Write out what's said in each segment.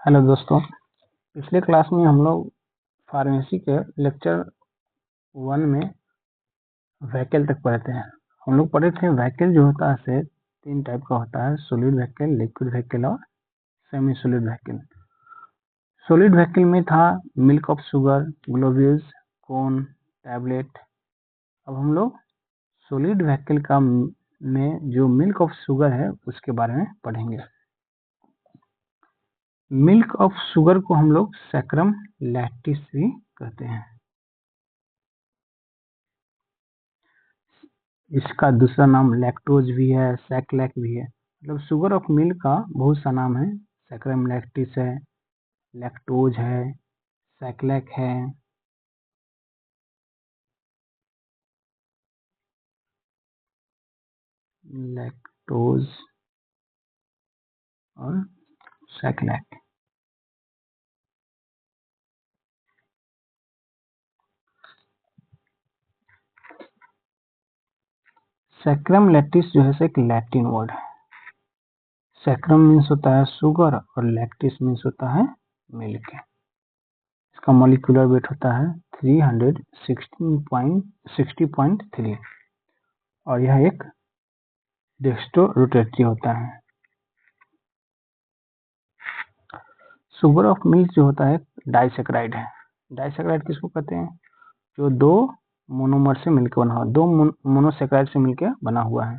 Hello दोस्तों, पिछले class में हम लोग फार्मेसी के लेक्चर 1 में व्हीकल तक पढ़े थे। हम लोग पढ़े थे व्हीकल जो होता है 3 टाइप का होता है, सॉलिड व्हीकल, लिक्विड व्हीकल और semi solid vehicle. Solid vehicle में था milk of sugar, globules, cone, tablet. अब हम लोग सॉलिड व्हीकल का में जो मिल्क ऑफ शुगर है उसके बारे में पढ़ेंगे। मिल्क ऑफ शुगर को हम लोग सैक्रम लैक्टिस भी कहते हैं। इसका दूसरा नाम लैक्टोज भी है, सैक्लैक भी है। मतलब शुगर ऑफ मिल्क का बहुत सा नाम है। सैक्रम लैक्टिस है, लैक्टोज है, सैक्लैक है। लैक्टोज और सैक्लैक। सैक्रम लैक्टिस जो है एक लैटिन वर्ड है। सैक्रम मीन्स होता है शुगर और लैक्टिस मीन्स होता है मिल्क। इसका मॉलिक्यूलर वेट होता है 360.3 और यह एक डेक्स्ट्रोरोटेटरी होता है। शुगर ऑफ मिल्क जो होता है डाइसैकेराइड है। डाइसैकेराइड किसको कहते हैं? जो दो मोनोमर से मिलकर बना हुआ, दो मोनोसैकेराइड से मिलकर बना हुआ है।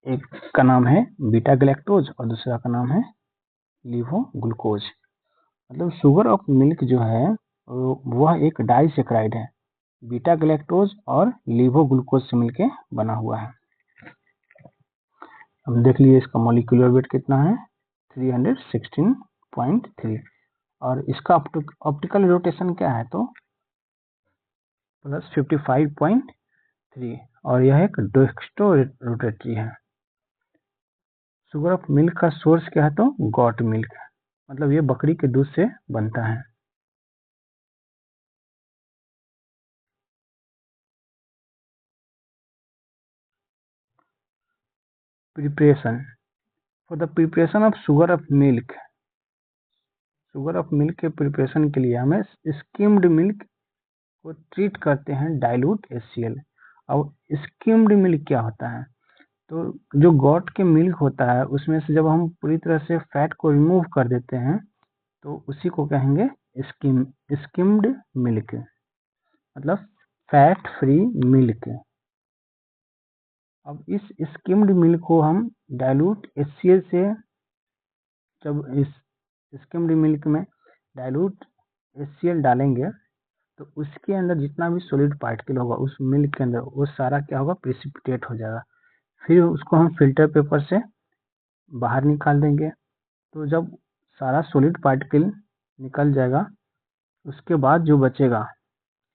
एक का नाम है बीटा गैलेक्टोज और दूसरा का नाम है लीवो ग्लूकोज। मतलब शुगर ऑफ मिल्क जो है वह एक डाइसैकेराइड है, बीटा गैलेक्टोज और लीवो ग्लूकोज से मिलकर बना हुआ है। अब देख लीजिए इसका मॉलिक्यूलर वेट कितना है, 316.3 और इसका ऑप्टिकल रोटेशन क्या है तो +55.3 और यह एक डेक्स्ट्रोरोटेटरी है। शुगर ऑफ मिल्क का सोर्स क्या है तो गॉट मिल्क, मतलब ये बकरी के दूध से बनता है। Preparation for the preparation of sugar of milk. Sugar of milk के प्रिपरेशन के लिए हमें स्किम्ड मिल्क को ट्रीट करते हैं डाइल्यूट HCl। अब स्किम्ड मिल्क क्या होता है तो जो गॉट के मिल्क होता है उसमें से जब हम पूरी तरह से फैट को रिमूव कर देते हैं तो उसी को कहेंगे स्किम्ड मिल्क, मतलब फैट फ्री मिल्क। अब इस स्किम्ड मिल्क को हम डाइल्यूट HCl से, जब इस स्किम्ड मिल्क में डाइल्यूट HCl डालेंगे तो उसके अंदर जितना भी सॉलिड पार्टिकल होगा उस मिल्क के अंदर वो सारा क्या होगा, प्रेसिपिटेट हो जाएगा। फिर उसको हम फिल्टर पेपर से बाहर निकाल देंगे। तो जब सारा सॉलिड पार्टिकल निकल जाएगा उसके बाद जो बचेगा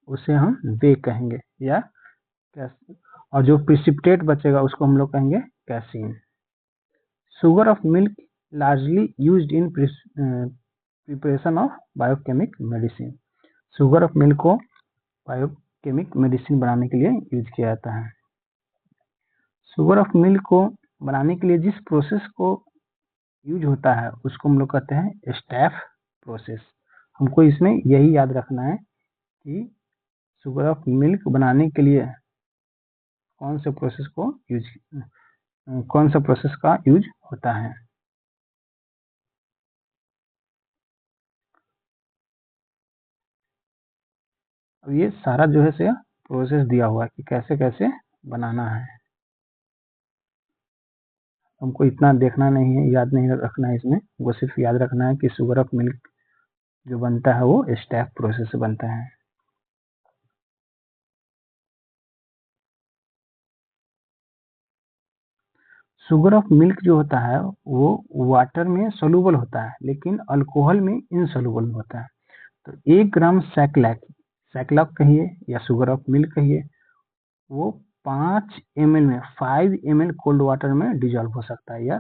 उसे हम वे कहेंगे या और जो प्रेसिपिटेट बचेगा उसको हम लोग कहेंगे casein. Sugar of milk largely used in preparation of biochemic medicine. Sugar of milk को बायोकेमिक मेडिसिन बनाने के लिए यूज किया जाता है। शुगर ऑफ मिल्क को बनाने के लिए जिस प्रोसेस को यूज होता है उसको हम लोग कहते हैं स्टैफ प्रोसेस। हमको इसमें यही याद रखना है कि शुगर ऑफ मिल्क बनाने के लिए कौन सा प्रोसेस का यूज होता है। अब ये सारा जो है से प्रोसेस दिया हुआ है कि कैसे कैसे बनाना है। हमको इतना देखना नहीं है, याद नहीं रखना है इसमें, वो सिर्फ याद रखना है कि शुगर ऑफ मिल्क जो बनता है वो स्टैफ प्रोसेस से बनता है। शुगर ऑफ मिल्क जो होता है वो वाटर में सोलूबल होता है लेकिन अल्कोहल में इनसोलूबल होता है। तो 1 ग्राम सैक्लैक कहिए या शुगर ऑफ मिल्क कहिए, वो 5 ml में 5 ml कोल्ड वाटर में डिजॉल्व हो सकता है या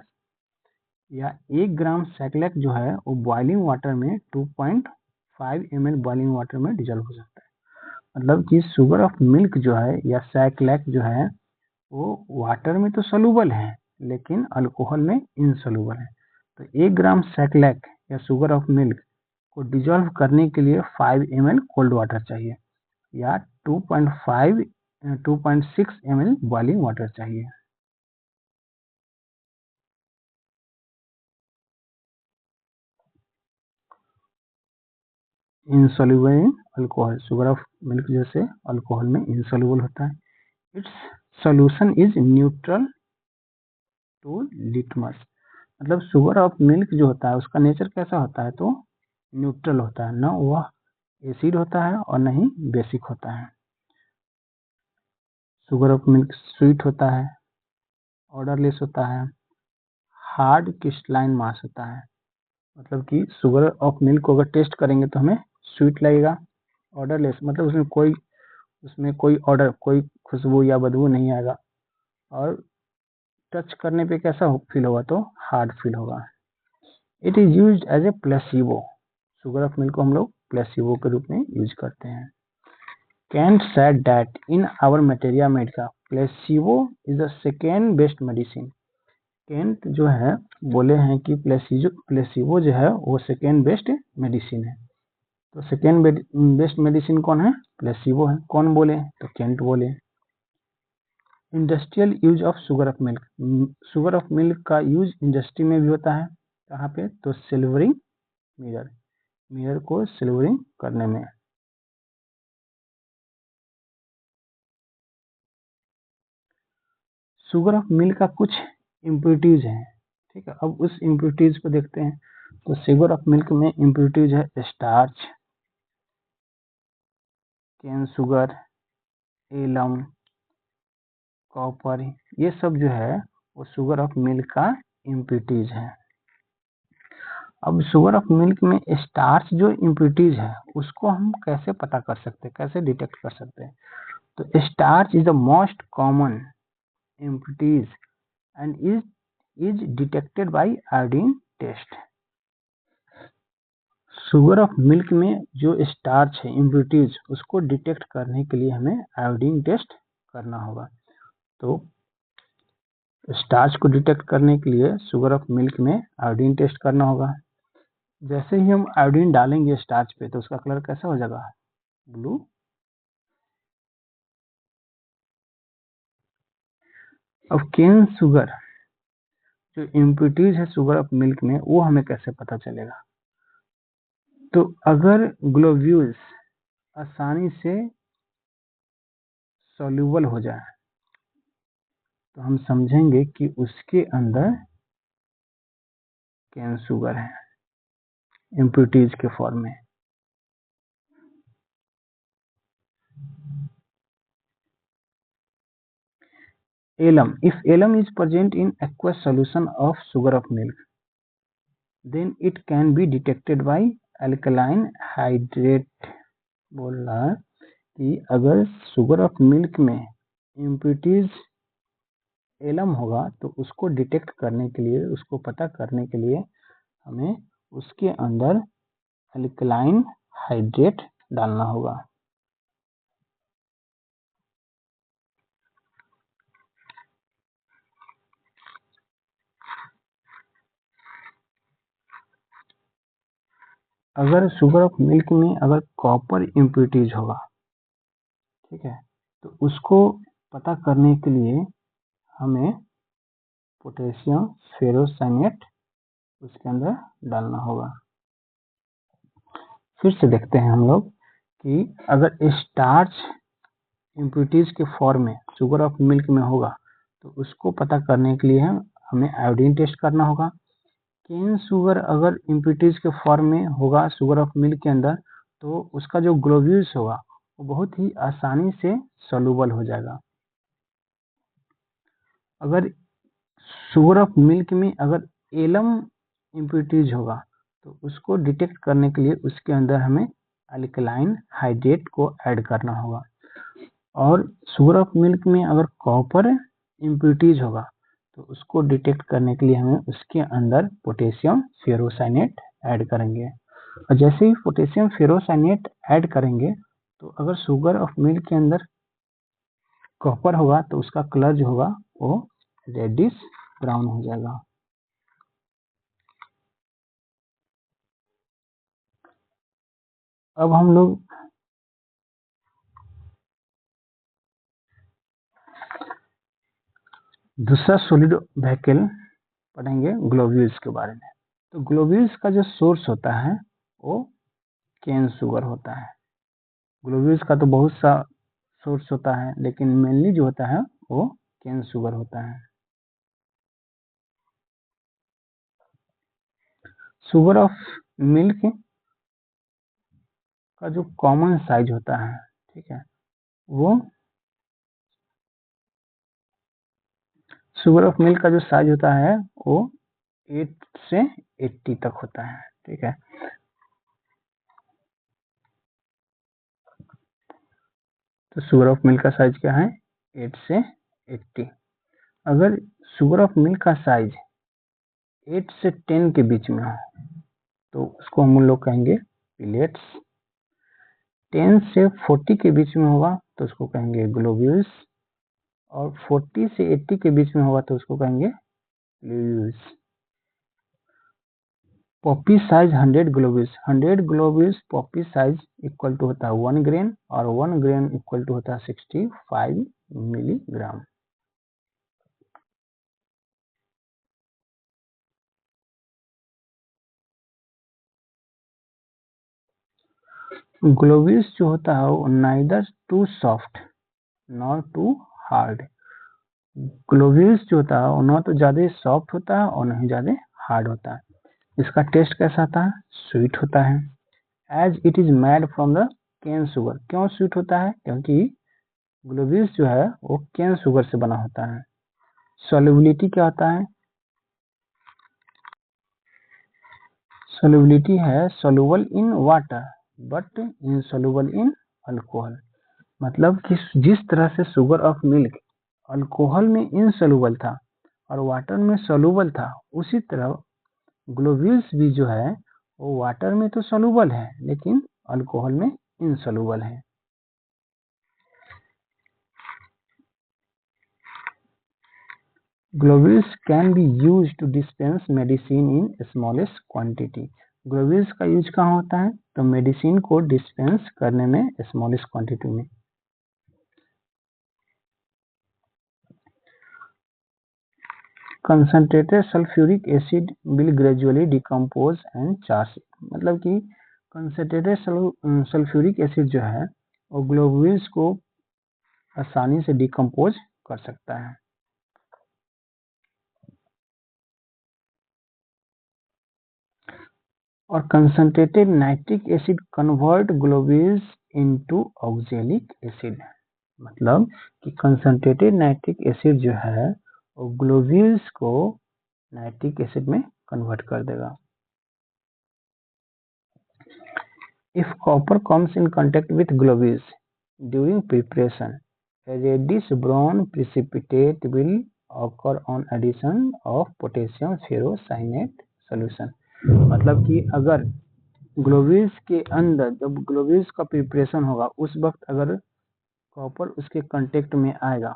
1 ग्राम सैक्लैक जो है वो बॉइलिंग वाटर में 2.5 ml बॉइलिंग वाटर में डिजॉल्व हो सकता है। मतलब कि शुगर ऑफ मिल्क जो है या सैक्लैक जो है वो वाटर में तो सोलूबल है लेकिन अल्कोहल में इनसोलूबल है। तो 1 ग्राम सैक्लैक या शुगर ऑफ मिल्क को डिजोल्व करने के लिए 5 ml कोल्ड वाटर चाहिए या 2.6 ml बॉइलिंग वाटर चाहिए। Insoluble in alcohol, sugar of milk जैसे अल्कोहल में इनसॉल्युबल होता है। Its solution is neutral to litmus, मतलब शुगर ऑफ मिल्क जो होता है उसका नेचर कैसा होता है, तो न्यूट्रल होता है, न वह एसिड होता है और न ही बेसिक होता है। शुगर ऑफ मिल्क स्वीट होता है, ऑर्डरलेस होता है, हार्ड क्रिस्टलाइन मास होता है, मतलब कि शुगर ऑफ मिल्क को अगर टेस्ट करेंगे तो हमें स्वीट लगेगा। ऑर्डरलेस मतलब उसमें कोई ऑर्डर, कोई खुशबू या बदबू नहीं आएगा, और टच करने पे कैसा फील होगा, तो हार्ड फील होगा। It is use as a placebo, sugar of milk को हम लोग प्लेसिबो के रूप में यूज करते हैं। Kent said that in our materia medica, placebo is the second best medicine. Kent जो है बोले हैं कि प्लेसिबो जो है वो सेकेंड बेस्ट मेडिसिन है। तो सेकेंड बेस्ट मेडिसिन कौन है, प्लेसिबो है। कौन बोले, तो केंट बोले। Industrial use of sugar of milk, sugar of milk का यूज इंडस्ट्री में भी होता है। कहाँ पे, तो सिल्वरिंग मिरर, मिरर को सिल्वरिंग करने में। शुगर ऑफ मिल्क का कुछ इम्प्योरिटीज हैं, ठीक है। अब उस इम्प्योरिटीज को देखते हैं। तो शुगर ऑफ मिल्क में इम्प्योरिटीज है starch, cane sugar, alum, copper, ये सब जो है वो शुगर ऑफ मिल्क का इम्प्योरिटीज है। अब शुगर ऑफ मिल्क में स्टार्च जो इम्प्योरिटीज है उसको हम कैसे पता कर सकते हैं, कैसे डिटेक्ट कर सकते हैं, तो starch is the most common impurities and is detected by iodine test. Sugar of milk में जो स्टार्च है इम्प्योरिटीज, उसको डिटेक्ट करने के लिए हमें आयोडीन टेस्ट करना होगा। तो स्टार्च को डिटेक्ट करने के लिए शुगर ऑफ मिल्क में आयोडीन टेस्ट करना होगा। जैसे ही हम आयोडीन डालेंगे स्टार्च पे तो उसका कलर कैसा हो जाएगा, ब्लू। अब केन शुगर जो इम्प्योरिटीज है शुगर ऑफ मिल्क में वो हमें कैसे पता चलेगा, तो अगर ग्लोब्यूल्स आसानी से सॉल्यूबल हो जाए तो हम समझेंगे कि उसके अंदर केन शुगर है इम्प्योरिटीज के फॉर्म में। alum, if alum is present in aqueous solution of sugar of milk, then it can be detected by alkaline hydrate। बोल रहा है कि अगर शुगर ऑफ मिल्क में इम्प्योरिटीज एलम होगा तो उसको डिटेक्ट करने के लिए, उसको पता करने के लिए हमें उसके अंदर अल्कलाइन हाइड्रेट डालना होगा। अगर शुगर ऑफ मिल्क में अगर कॉपर इम्प्योरिटीज होगा, ठीक है, तो उसको पता करने के लिए हमें पोटेशियम फेरोसाइनेट उसके अंदर डालना होगा। फिर से देखते हैं हम लोग कि अगर स्टार्च इम्प्योरिटीज के फॉर्म में शुगर ऑफ मिल्क में होगा तो उसको पता करने के लिए हमें आयोडीन टेस्ट करना होगा। केन शुगर अगर इम्प्योरिटीज के फॉर्म में होगा शुगर ऑफ मिल्क के अंदर तो उसका जो ग्लोब्यूल्स होगा वो बहुत ही आसानी से सॉल्यूबल हो जाएगा। अगर शुगर ऑफ मिल्क में अगर एलम इम्प्योरिटीज होगा तो उसको डिटेक्ट करने के लिए उसके अंदर हमें अल्कलाइन हाइड्रेट को ऐड करना होगा। और शुगर ऑफ मिल्क में अगर कॉपर इम्प्योरिटीज होगा तो उसको डिटेक्ट करने के लिए हमें उसके अंदर पोटेशियम फेरोसाइनेट ऐड करेंगे। और जैसे ही पोटेशियम फेरोसाइनेट ऐड करेंगे तो अगर शुगर ऑफ मिल्क के अंदर कॉपर होगा तो उसका कलर जो होगा वो रेडिश ब्राउन हो जाएगा। अब हम लोग दूसरा सॉलिड व्हीकल पढ़ेंगे ग्लोब्यूल्स के बारे में। तो ग्लोब्यूल्स का जो सोर्स होता है वो केन शुगर होता है। ग्लोब्यूल्स का तो बहुत सा सोर्स होता है, लेकिन मेनली जो होता है वो केन शुगर होता है। शुगर ऑफ मिल्क का जो कॉमन साइज होता है, ठीक है, वो शुगर ऑफ मिल्क का जो साइज होता है वो 8 से 80 तक होता है, ठीक है। तो शुगर ऑफ मिल्क का साइज क्या है? 8 से 80। अगर शुगर ऑफ मिल्क का साइज 8 से 10 के बीच में हो तो उसको हम लोग कहेंगे पिलेट्स। 10 से 40 के बीच में होगा तो उसको कहेंगे ग्लोब्यूल्स, और 40 से 80 के बीच में होगा तो उसको कहेंगे globules. Poppy size 100 globules, 100 globules poppy size equal to होता है 1 ग्रेन, और 1 ग्रेन इक्वल टू होता है 65 मिलीग्राम। ग्लोब्यूल्स जो होता है वो neither too soft not too hard. Globules जो होता है वो ना तो ज़्यादा सॉफ्ट होता है और नहीं ज़्यादा हार्ड होता है। इसका टेस्ट कैसा आता है? स्वीट होता है। As it is made from the cane sugar. क्यों स्वीट होता है? क्योंकि ग्लोब्यूल्स जो है वो केन शुगर से बना होता है। सॉल्युबिलिटी क्या होता है? सॉल्युबिलिटी है soluble in water but insoluble in alcohol. मतलब कि जिस तरह से शुगर ऑफ मिल्क अल्कोहल में इनसॉल्युबल था और वाटर में सॉल्युबल था, उसी तरह ग्लोब्यूल्स भी जो है वो वाटर में तो सॉल्युबल है लेकिन अल्कोहल में इनसॉल्युबल है। Globules can be use to dispense medicine in smallest quantity. Globules का यूज कहाँ होता है? तो मेडिसिन को डिस्पेंस करने में स्मॉलेस्ट क्वांटिटी में। Concentrated sulphuric acid will gradually decompose and charge. मतलब कि कंसंट्रेटेड सल्फ्यूरिक एसिड जो है वो ग्लोब्यूल्स को आसानी से डिकम्पोज कर सकता है। और concentrated nitric acid convert globules into oxalic acid. मतलब कि कंसंट्रेटेड नाइट्रिक एसिड जो है वो ग्लोब्यूल्स को नाइट्रिक एसिड में कन्वर्ट कर देगा। If copper comes in contact with globules during preparation, a reddish brown precipitate will occur on addition of potassium ferrocyanate solution। मतलब कि अगर ग्लोब्यूल्स के अंदर जब ग्लोब्यूल्स का प्रिपरेशन होगा उस वक्त अगर कॉपर उसके कांटेक्ट में आएगा,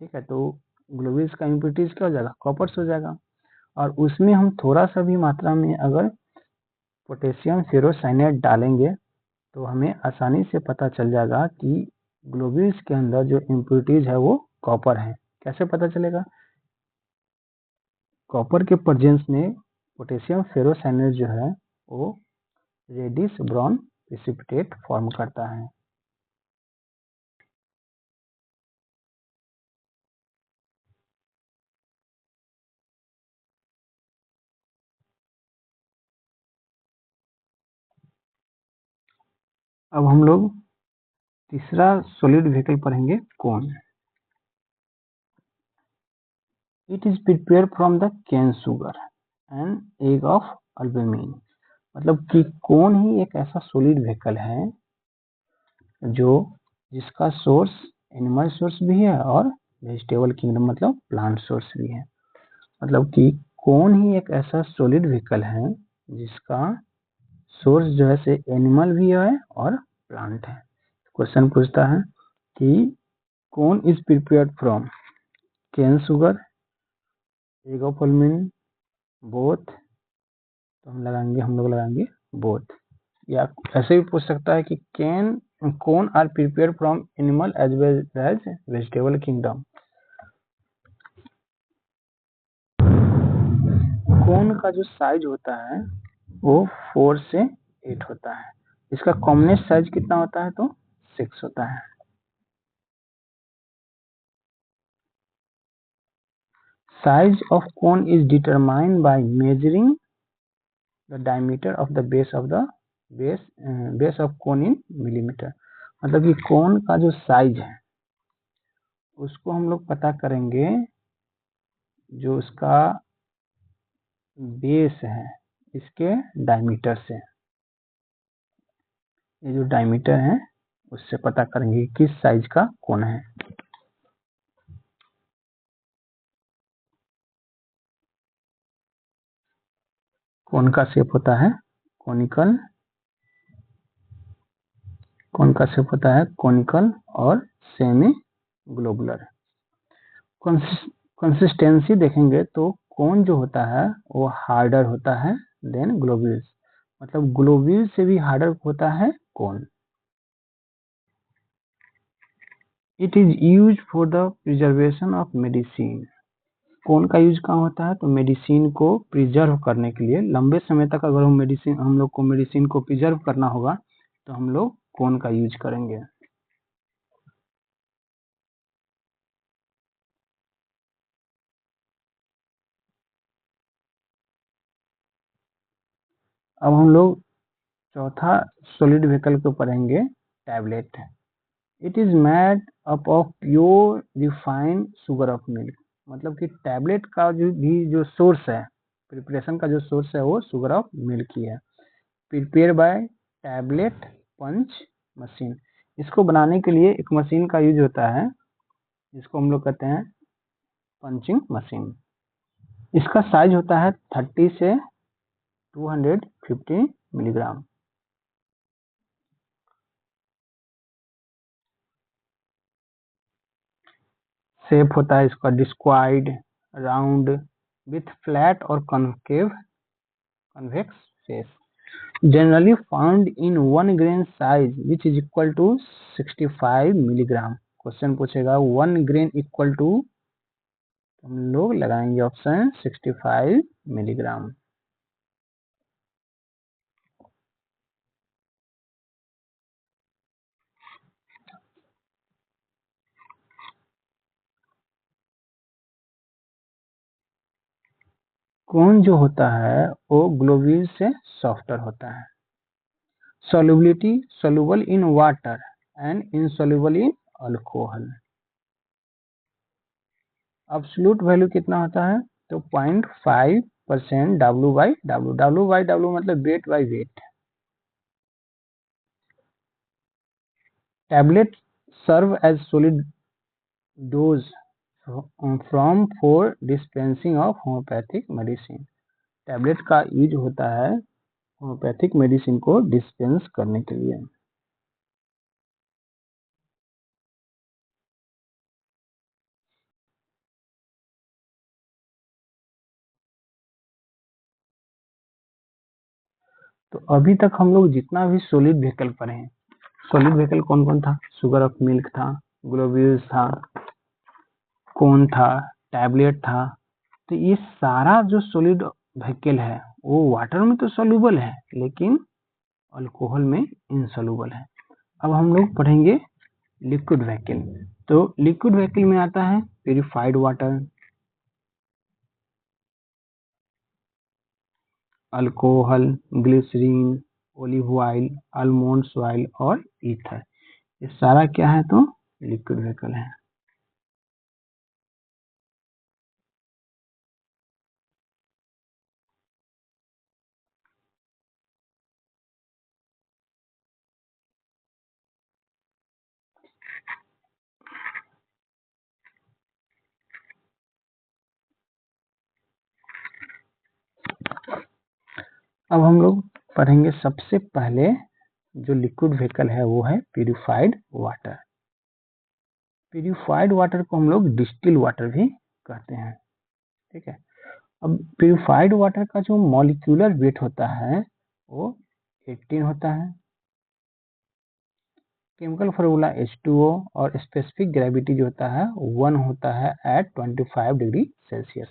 ठीक है, तो ग्लोब्यूल्स का इम्प्योरिटीज क्या हो जाएगा? कॉपर हो जाएगा। और उसमें हम थोड़ा सा भी मात्रा में अगर पोटेशियम फेरोसाइनेट डालेंगे तो हमें आसानी से पता चल जाएगा कि ग्लोब्यूल्स के अंदर जो इम्प्योरिटीज है वो कॉपर है। कैसे पता चलेगा? कॉपर के प्रेजेंस में पोटेशियम फेरोसाइनेट जो है वो रेडिश ब्राउन प्रेसिपिटेट फॉर्म करता है। अब हम लोग तीसरा सॉलिड व्हीकल पढ़ेंगे, cone. It is prepare from the cane sugar and egg of albumin. मतलब कि कोन ही एक ऐसा सॉलिड व्हीकल है जो जिसका सोर्स एनिमल सोर्स भी है और वेजिटेबल किंगडम मतलब प्लांट सोर्स भी है। मतलब कि कौन ही एक ऐसा सॉलिड व्हीकल है जिसका सोर्स जो है से एनिमल भी है और प्लांट है। क्वेश्चन पूछता है कि कौन is prepared from cane sugar, egg of albumin, both. तो हम लोग लगाएंगे बोथ। या ऐसे भी पूछ सकता है कि कौन are prepare from animal as well as vegetable kingdom. कौन का जो साइज होता है वो 4 से 8 होता है। इसका कॉमनेस्ट साइज कितना होता है तो 6 होता है। Size of cone is determined by measuring the diameter of the base of cone in millimetre. मतलब कि कोन का जो साइज है उसको हम लोग पता करेंगे जो उसका बेस है इसके डायमीटर से। ये जो डायमीटर है उससे पता करेंगे किस साइज का कोन है। कोन का शेप होता है कोनिकल, कोन का शेप होता है कोनिकल और सेमी ग्लोबुलर। कंसिस्टेंसी देखेंगे तो कोन जो होता है वो हार्डर होता है देन ग्लोब्यूल्स। मतलब ग्लोब्यूल से भी हार्डर होता है cone. It is use for the preservation of medicine. Cone का यूज कहाँ होता है तो मेडिसिन को प्रिजर्व करने के लिए। लंबे समय तक अगर हम लोग को मेडिसिन को प्रिजर्व करना होगा तो हम लोग कोन का यूज करेंगे। अब हम लोग चौथा सॉलिड व्हीकल को पढ़ेंगे tablet. It is made up of pure refined sugar of milk. मतलब कि टैबलेट का जो सोर्स है, प्रिपरेशन का जो सोर्स है वो शुगर ऑफ मिल्क ही है। Prepare by tablet punch machine. इसको बनाने के लिए एक मशीन का यूज होता है जिसको हम लोग कहते हैं पंचिंग मशीन। इसका साइज होता है 30 से 250 मिलीग्राम। शेप होता है इसका डिस्क्वाइड, राउंड, विथ फ्लैट और convex face. Generally found in 1 grain size which is equal to 65 milligram. Question पूछेगा 1 ग्रेन इक्वल टू, हम लोग लगाएंगे ऑप्शन 65 मिलीग्राम। कोन जो होता है वो ग्लोब्यूल से सॉफ्टर होता है। solubility soluble in water and insoluble in alcohol। Absolute value कितना होता है तो 0.5% W/W। W/W मतलब weight by weight. Tablet serve as solid dose from for dispensing of homoeopathic medicine. Tablet का यूज होता है होम्योपैथिक मेडिसिन को डिस्पेंस करने के लिए। तो अभी तक हम लोग जितना भी सॉलिड व्हीकल पढ़े हैं, सॉलिड व्हीकल कौन कौन था, शुगर ऑफ मिल्क था, ग्लोब्यूल्स था, कोन था, टैबलेट था। तो ये सारा जो सॉलिड व्हीकल है वो वाटर में तो सॉल्युबल है लेकिन अल्कोहल में इनसॉल्युबल है। अब हम लोग पढ़ेंगे लिक्विड व्हीकल। तो लिक्विड व्हीकल में आता है purified water, alcohol, glycerine, olive oil, almond oil और ईथर। ये सारा क्या है तो लिक्विड व्हीकल है। अब हम लोग पढ़ेंगे सबसे पहले जो लिक्विड व्हीकल है वो है प्यूरिफाइड वाटर। प्यूरिफाइड वाटर को हम लोग डिस्टिल वाटर भी कहते हैं। ठीक है। अब प्यूरिफाइड वाटर का जो मॉलिक्यूलर वेट होता है वो 18 होता है। केमिकल फार्मूला H2O और स्पेसिफिक ग्रेविटी जो होता है 1 होता है at 25 degree Celsius.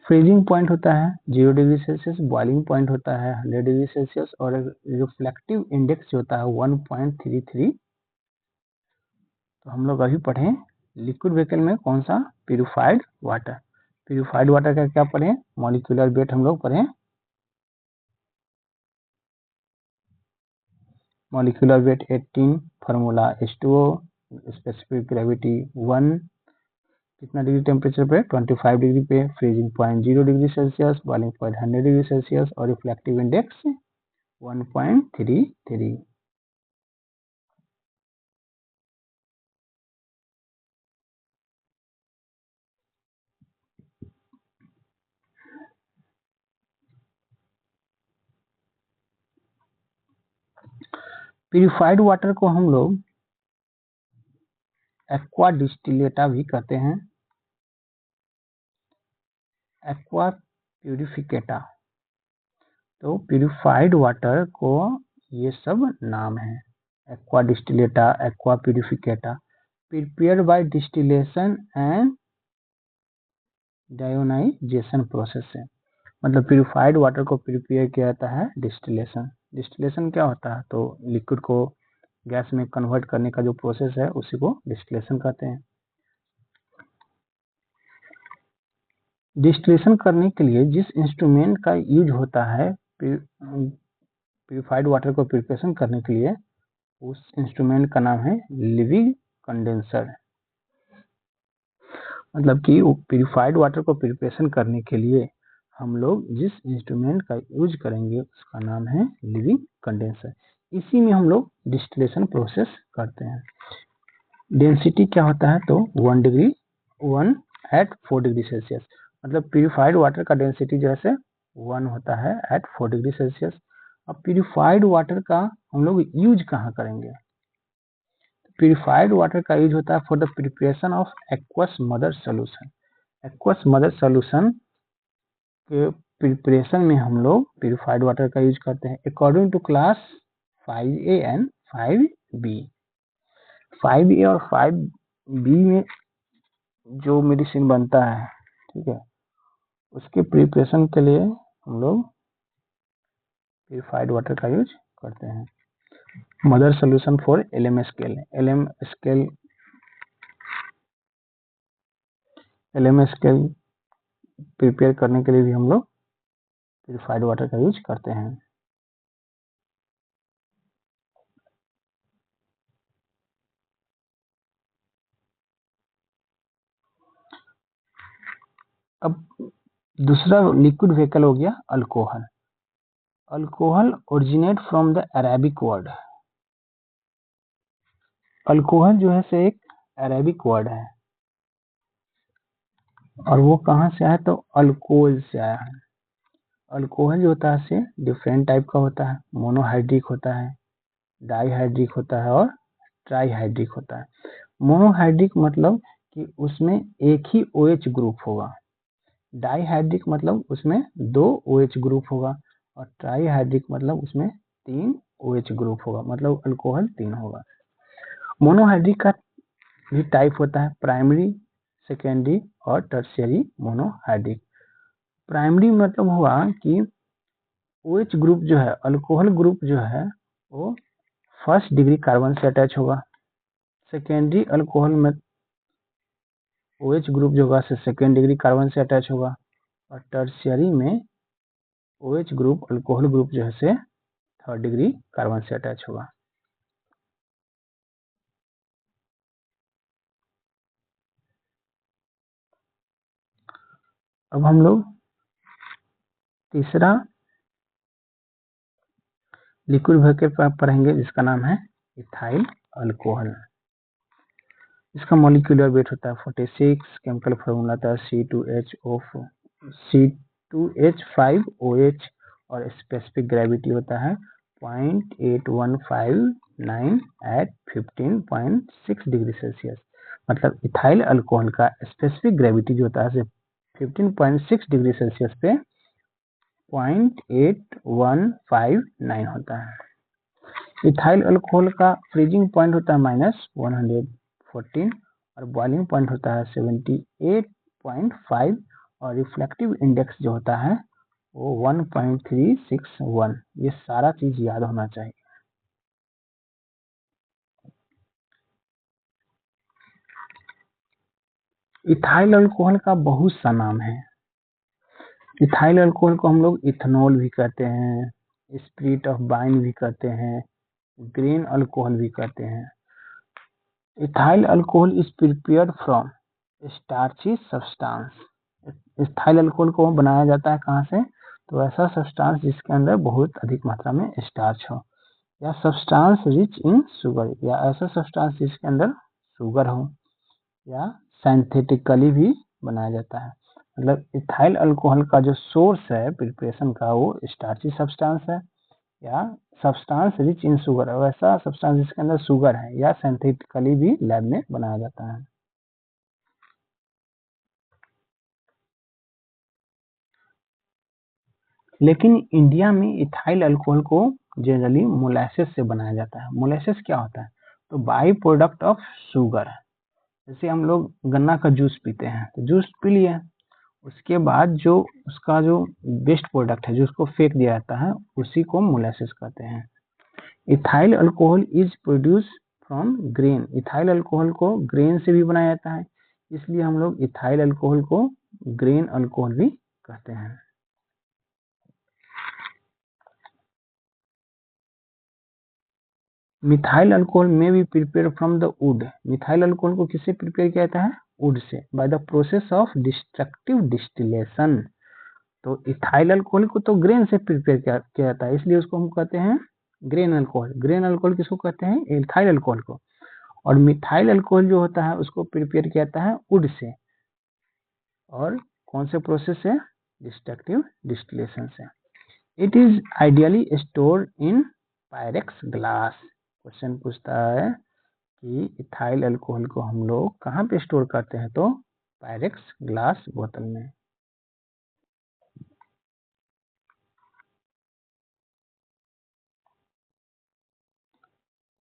Freezing point होता है 0 डिग्री सेल्सियस, बॉइलिंग पॉइंट होता है 100 डिग्री सेल्सियस और रिफ्लेक्टिव इंडेक्स जो होता है 1.33। तो हम लोग अभी पढ़े लिक्विड व्हीकल में कौन सा, प्यूरिफाइड वाटर। प्यूरिफाइड वाटर का क्या पढ़े, मॉलिक्यूलर वेट हम लोग पढ़े। Molecular weight 18, formula H2O, specific gravity 1, कितना डिग्री टेम्परेचर पे 25 डिग्री पे, freezing point 0 degree Celsius, boiling point 100 degree Celsius और रिफ्लेक्टिव इंडेक्स 1.33। प्यूरिफाइड वाटर को हम लोग एक्वा डिस्टिलेटा भी कहते हैं, एक्वा प्यूरिफिकेटा। तो प्यूरिफाइड वाटर को ये सब नाम है, aqua distillata, aqua purificata. Prepared by distillation and deionization process से, मतलब प्यूरिफाइड वाटर को प्रिपेयर किया जाता है डिस्टिलेशन। डिस्टिलेशन क्या होता है, तो लिक्विड को गैस में कन्वर्ट करने का जो प्रोसेस है उसी को डिस्टिलेशन कहते हैं। डिस्टिलेशन करने के लिए जिस इंस्ट्रूमेंट का यूज होता है प्यूरिफाइड वाटर को प्रिपरेशन करने के लिए, उस इंस्ट्रूमेंट का नाम है लिविंग कंडेंसर। मतलब कि प्यूरिफाइड वाटर को प्रिपरेशन करने के लिए हम लोग जिस इंस्ट्रूमेंट का यूज करेंगे उसका नाम है लिविंग कंडेंसर। इसी में हम लोग डिस्टिलेशन प्रोसेस करते हैं। डेंसिटी क्या होता है, तो 1 एट 4 डिग्री सेल्सियस। मतलब प्यूरिफाइड वाटर का डेंसिटी जो है 1 होता है एट 4 डिग्री सेल्सियस। अब प्यूरिफाइड वाटर का हम लोग यूज कहाँ करेंगे, प्यूरिफाइड वाटर का यूज होता है for the preparation of aqueous mother solution. Aqueous mother solution के प्रिपरेशन में हम लोग प्यूरिफाइड वाटर का यूज करते हैं। According to class 5A and 5B, 5A और 5B में जो मेडिसिन बनता है, ठीक है, उसके प्रिपरेशन के लिए हम लोग प्यूरिफाइड वाटर का यूज करते हैं। Mother solution for LM scale prepare करने के लिए भी हम लोग प्यूरिफाइड वाटर का यूज करते हैं। अब दूसरा लिक्विड व्हीकल हो गया alcohol. Alcohol originate from the Arabic word. Alcohol जो है से एक अरेबिक वर्ड है और वो कहाँ से आया, तो अल्कोहल से आया है। अल्कोहल जो होता है से डिफरेंट टाइप का होता है, मोनोहाइड्रिक होता है, डाईहाइड्रिक होता है और ट्राईहाइड्रिक होता है। मोनोहाइड्रिक मतलब कि उसमें एक ही OH ग्रुप होगा, डाईहाइड्रिक मतलब उसमें 2 OH ग्रुप होगा और ट्राईहाइड्रिक मतलब उसमें 3 OH ग्रुप होगा, मतलब अल्कोहल 3 होगा। मोनोहाइड्रिक का भी टाइप होता है प्राइमरी, सेकेंडरी और टर्शियरी मोनोहाइड्रिक। प्राइमरी मतलब हुआ कि OH ग्रुप जो है, अल्कोहल ग्रुप जो है वो फर्स्ट डिग्री कार्बन से अटैच होगा। सेकेंडरी अल्कोहल में OH ग्रुप जो होगा सेकेंड डिग्री कार्बन से अटैच होगा और टर्शियरी में OH ग्रुप अल्कोहल ग्रुप जो है से थर्ड डिग्री कार्बन से अटैच होगा। अब हम लोग तीसरा लिक्विड व्हीकल पढ़ेंगे जिसका नाम है इथाइल अल्कोहल। इसका मॉलिक्यूलर वेट होता है 46, केमिकल फार्मूला था C2H5OH और स्पेसिफिक ग्रेविटी होता है 0.8159 एट 15.6 डिग्री सेल्सियस। मतलब इथाइल अल्कोहल का स्पेसिफिक ग्रेविटी जो होता है 15.6 डिग्री सेल्सियस पे 0.8159 होता है। इथाइल अल्कोहल का फ्रीजिंग पॉइंट होता है -114 और बॉइलिंग पॉइंट होता है 78.5 और रिफ्लेक्टिव इंडेक्स जो होता है वो 1.361। ये सारा चीज याद होना चाहिए। इथाइल अल्कोहल का बहुत सा नाम है। इथाइल अल्कोहल को हम लोग इथेनॉल भी कहते हैं, स्पिरिट ऑफ वाइन भी कहते हैं, ग्रेन अल्कोहल भी कहते हैं। Ethyl alcohol is prepared from starchy substance. Ethyl alcohol को बनाया जाता है कहाँ से? तो ऐसा सब्सटेंस जिसके अंदर बहुत अधिक मात्रा में स्टार्च हो, या सब्सटेंस रिच इन शुगर, या ऐसा सब्सटेंस जिसके अंदर शुगर हो, या सिंथेटिकली भी बनाया जाता है। मतलब इथाइल अल्कोहल का जो सोर्स है प्रिपरेशन का वो स्टार्ची सब्सटेंस है, या सब्सटेंस रिच इन शुगर, वैसा सब्सटेंस जिसके अंदर शुगर है, या सिंथेटिकली भी लैब में बनाया जाता है। लेकिन इंडिया में इथाइल अल्कोहल को जनरली मोलासेस से बनाया जाता है। मोलासेस क्या होता है? तो बाई प्रोडक्ट ऑफ शुगर। जैसे हम लोग गन्ना का जूस पीते हैं, तो जूस पी लिए, उसके बाद जो उसका जो वेस्ट प्रोडक्ट है जो उसको फेंक दिया जाता है उसी को मोलासेस कहते हैं। Ethyl alcohol is produce from grain. Ethyl alcohol को ग्रेन से भी बनाया जाता है, इसलिए हम लोग इथाइल अल्कोहल को ग्रेन अल्कोहल भी कहते हैं। मिथाइल अल्कोहल में भी prepare from the wood. Methyl alcohol को किससे प्रिपेयर किया जाता है? Would say, by the process of destructive distillation. तो इथाइल अल्कोहल को तो ग्रेन से प्रिपेयर किया जाता है, इसलिए उसको हम कहते हैं ग्रेन अल्कोहल। ग्रेन अल्कोहल किसको कहते हैं? इथाइल अल्कोहल को। और मिथाइल अल्कोहल जो होता है उसको प्रिपेयर किया जाता है वुड से, और कौन से प्रोसेस से? डिस्ट्रक्टिव डिस्टिलेशन से। It is ideally store in Pyrex glass. Question पूछता है कि इथाइल अल्कोहल को हम लोग कहाँ पे स्टोर करते हैं? तो पायरेक्स ग्लास बोतल में।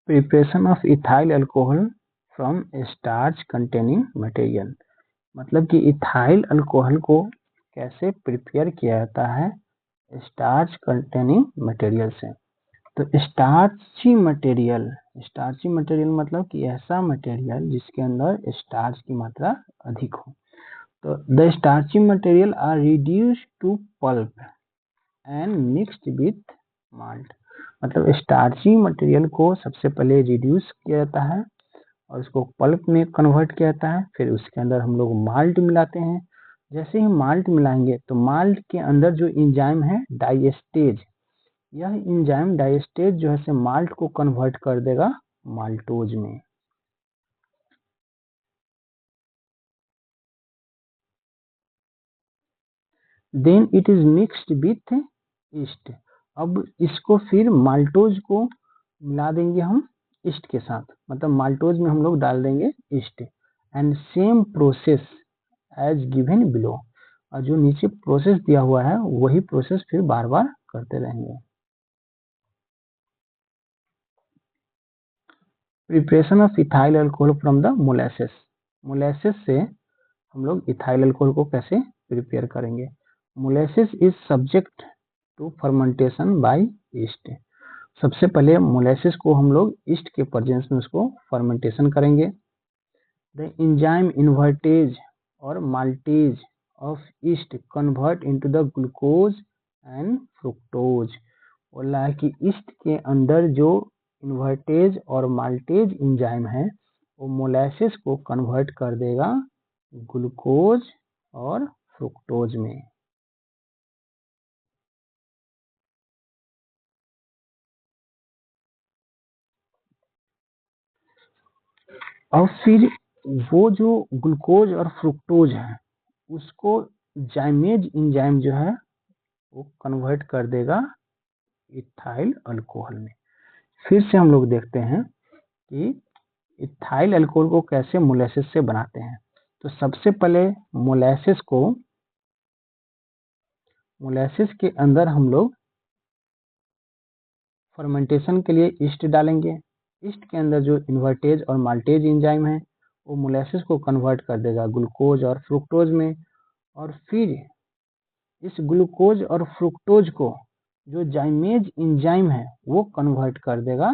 Preparation of ethyl alcohol from starch containing material. मतलब कि इथाइल अल्कोहल को कैसे प्रिपेयर किया जाता है? स्टार्च कंटेनिंग मटेरियल से। तो स्टार्ची मटेरियल, स्टार्ची मटेरियल मतलब कि ऐसा मटेरियल जिसके अंदर स्टार्च की मात्रा अधिक हो। तो the starchy material are reduced to pulp and mixed with malt. मतलब स्टार्ची मटेरियल को सबसे पहले रिड्यूस किया जाता है और उसको पल्प में कन्वर्ट किया जाता है, फिर उसके अंदर हम लोग माल्ट मिलाते हैं। जैसे ही माल्ट मिलाएंगे तो माल्ट के अंदर जो इंजाइम है डाइएस्टेज, यह इंजाइम डाइएस्टेज जो है से माल्ट को कन्वर्ट कर देगा माल्टोज में। Then it is mixed with yeast. अब इसको फिर माल्टोज को मिला देंगे हम ईस्ट के साथ, मतलब माल्टोज में हम लोग डाल देंगे yeast. And same process as given below. और जो नीचे प्रोसेस दिया हुआ है वही प्रोसेस फिर बार बार करते रहेंगे। Preparation of ethyl alcohol from the molasses. Molasses से हम लोग इथाइल अल्कोहल को कैसे प्रिपेयर करेंगे? Molasses is subject to fermentation by yeast. सबसे पहले मोलासेस को हम लोग ईस्ट के प्रेजेंस में उसको फर्मेंटेशन करेंगे। द एंजाइम इन्वर्टेज और maltase of east convert into the glucose and fructose. बोला है कि ईस्ट के अंदर जो इन्वर्टेज और माल्टेज एंजाइम है वो मोलासेस को कन्वर्ट कर देगा ग्लूकोज और फ्रुक्टोज में। और फिर वो जो ग्लूकोज और फ्रुक्टोज है उसको जाइमेज एंजाइम जो है वो कन्वर्ट कर देगा इथाइल अल्कोहल में। फिर से हम लोग देखते हैं कि इथाइल अल्कोहल को कैसे मोलेसिस से बनाते हैं। तो सबसे पहले मोलेसिस के अंदर हम लोग फर्मेंटेशन के लिए ईस्ट डालेंगे। ईस्ट के अंदर जो इन्वर्टेज और माल्टेज एंजाइम है वो मोलेसिस को कन्वर्ट कर देगा ग्लूकोज और फ्रुक्टोज में, और फिर इस ग्लूकोज और फ्रुक्टोज को जो जाइमेज एंजाइम है वो कन्वर्ट कर देगा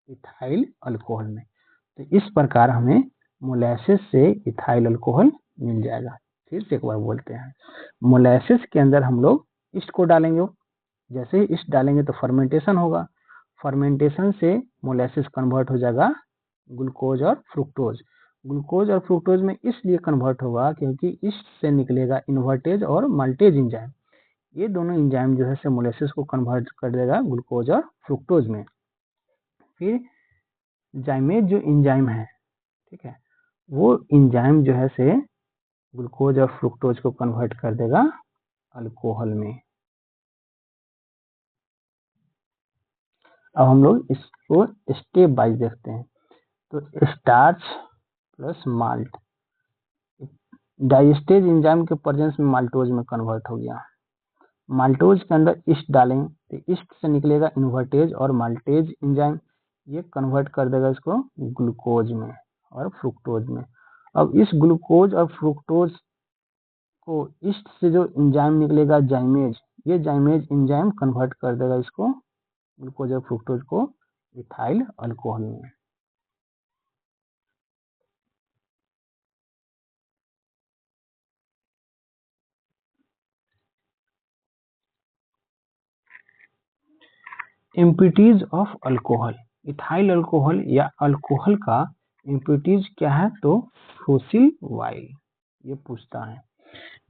इथाइल अल्कोहल में। तो इस प्रकार हमें मोलेसिस से इथाइल अल्कोहल मिल जाएगा। फिर से एक बार बोलते हैं, मोलेसिस के अंदर हम लोग ईस्ट को डालेंगे। जैसे ही ईस्ट डालेंगे तो फर्मेंटेशन होगा, फर्मेंटेशन से मोलेसिस कन्वर्ट हो जाएगा ग्लूकोज और फ्रुक्टोज। ग्लूकोज और फ्रुक्टोज में इसलिए कन्वर्ट होगा क्योंकि ईस्ट से निकलेगा इन्वर्टेज और माल्टेज एंजाइम। ये दोनों एंजाइम जो है से मोलेसिस को कन्वर्ट कर देगा ग्लूकोज और फ्रुक्टोज में। फिर जाइमेज जो एंजाइम है, ठीक है, वो एंजाइम जो है से ग्लूकोज और फ्रुक्टोज को कन्वर्ट कर देगा अल्कोहल में। अब हम लोग इसको स्टेप वाइज देखते हैं। तो starch plus malt, diastase enzyme के प्रेजेंस में माल्टोज में कन्वर्ट हो गया। माल्टोज के अंदर ईस्ट डालेंगे तो ईस्ट से निकलेगा इन्वर्टेज और माल्टेज एंजाइम, ये कन्वर्ट कर देगा इसको ग्लूकोज में और फ्रुक्टोज में। अब इस ग्लूकोज और फ्रुक्टोज को ईस्ट से जो एंजाइम निकलेगा जाइमेज, ये जाइमेज एंजाइम कन्वर्ट कर देगा इसको ग्लूकोज और फ्रुक्टोज को इथाइल अल्कोहल में। Impurities of alcohol, ethyl alcohol या अल्कोहल का इम्प्यूरिटीज क्या है, तो फोसिल वाइल। ये पूछता है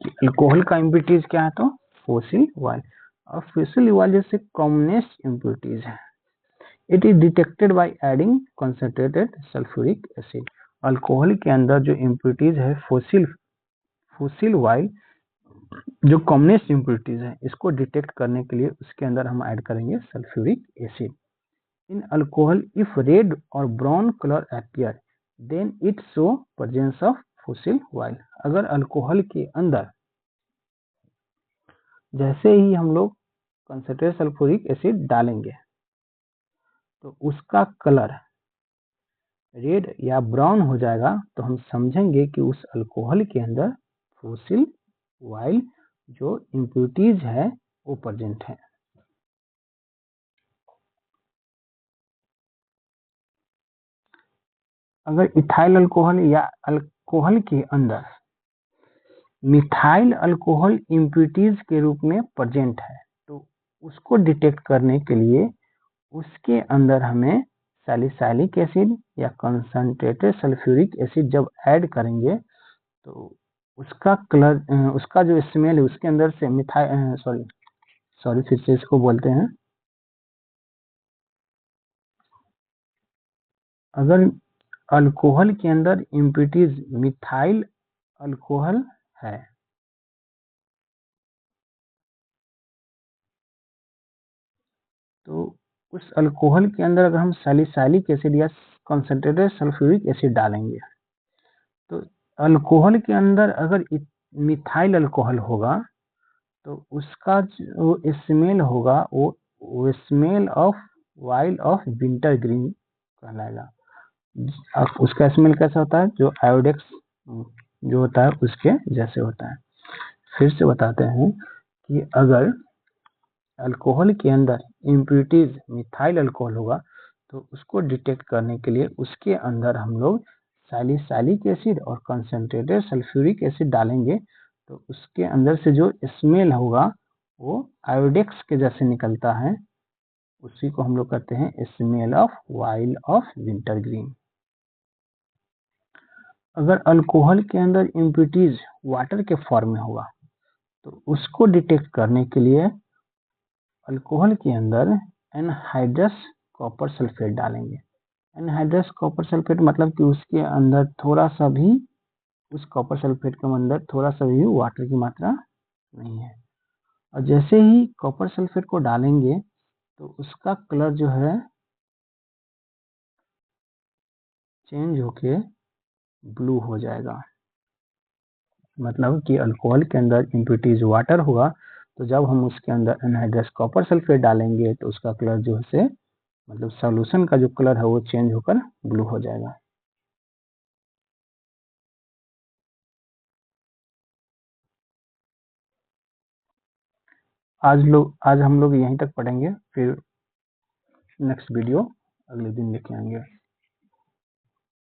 कि अल्कोहल का इम्प्यूरिटीज क्या है, तो फोसिल वाइल। और फोसिल वाइल जैसे कॉमनेस्ट इम्प्यूरिटीज है। It is detected by adding concentrated sulphuric acid. Alcohol के अंदर जो इम्प्यूरिटीज है फोसिल वाइल, जो कॉमनेस्ट इम्प्यूरिटीज है, इसको डिटेक्ट करने के लिए उसके अंदर हम ऐड करेंगे sulphuric acid. In alcohol if red और brown colour appear then it show presence of fusel oil. अगर अल्कोहल के अंदर जैसे ही हम लोग कंसंट्रेटेड सल्फ्यूरिक एसिड डालेंगे तो उसका कलर रेड या ब्राउन हो जाएगा, तो हम समझेंगे कि उस अल्कोहल के अंदर फोसिल वाइल जो इम्प्यूरिटीज है वो प्रेजेंट है। अगर इथाइल अल्कोहल या अल्कोहल के अंदर मिथाइल अल्कोहल इम्प्यूरिटीज के रूप में प्रेजेंट है, तो उसको डिटेक्ट करने के लिए उसके अंदर हमें सैलिसाइलिक एसिड या कंसंट्रेटेड सल्फ्यूरिक एसिड जब ऐड करेंगे तो उसका कलर, उसका जो स्मेल है उसके अंदर से मिथाइल सॉरी फिर से इसको बोलते हैं। अगर अल्कोहल के अंदर इम्प्यूरिटीज मिथाइल अल्कोहल है तो उस अल्कोहल के अंदर अगर हम सैलिसाइलिक एसिड या कंसंट्रेटेड सल्फ्यूरिक एसिड डालेंगे तो अल्कोहल के अंदर अगर मिथाइल अल्कोहल होगा तो उसका जो स्मेल होगा वो smell of while of winter green कहलाएगा। अब उसका स्मेल कैसा होता है, जो आयोडेक्स जो होता है उसके जैसे होता है। फिर से बताते हैं कि अगर अल्कोहल के अंदर इम्प्यूरिटीज मिथाइल अल्कोहल होगा तो उसको डिटेक्ट करने के लिए उसके अंदर हम लोग सैलिसाइलिक एसिड और कंसंट्रेटेड सल्फ्यूरिक एसिड डालेंगे तो उसके अंदर से जो स्मेल होगा वो आयोडेक्स के जैसे निकलता है, उसी को हम लोग कहते हैं smell of while of winter green. अगर अल्कोहल के अंदर इम्प्यूरिटीज वाटर के फॉर्म में होगा तो उसको डिटेक्ट करने के लिए अल्कोहल के अंदर एनहाइड्रस कॉपर सल्फेट डालेंगे। एनहाइड्रस कॉपर सल्फेट मतलब कि उसके अंदर थोड़ा सा भी, उस कॉपर सल्फेट के अंदर थोड़ा सा भी वाटर की मात्रा नहीं है। और जैसे ही कॉपर सल्फेट को डालेंगे तो उसका कलर जो है चेंज होके ब्लू हो जाएगा। मतलब कि अल्कोहल के अंदर इम्प्योरिटीज वाटर होगा, तो जब हम उसके अंदर एनहाइड्रस कॉपर सल्फेट डालेंगे तो उसका कलर जो है मतलब सॉल्यूशन का जो कलर है वो चेंज होकर ब्लू हो जाएगा। आज हम लोग यहीं तक पढ़ेंगे, फिर नेक्स्ट वीडियो अगले दिन लेके आएंगे।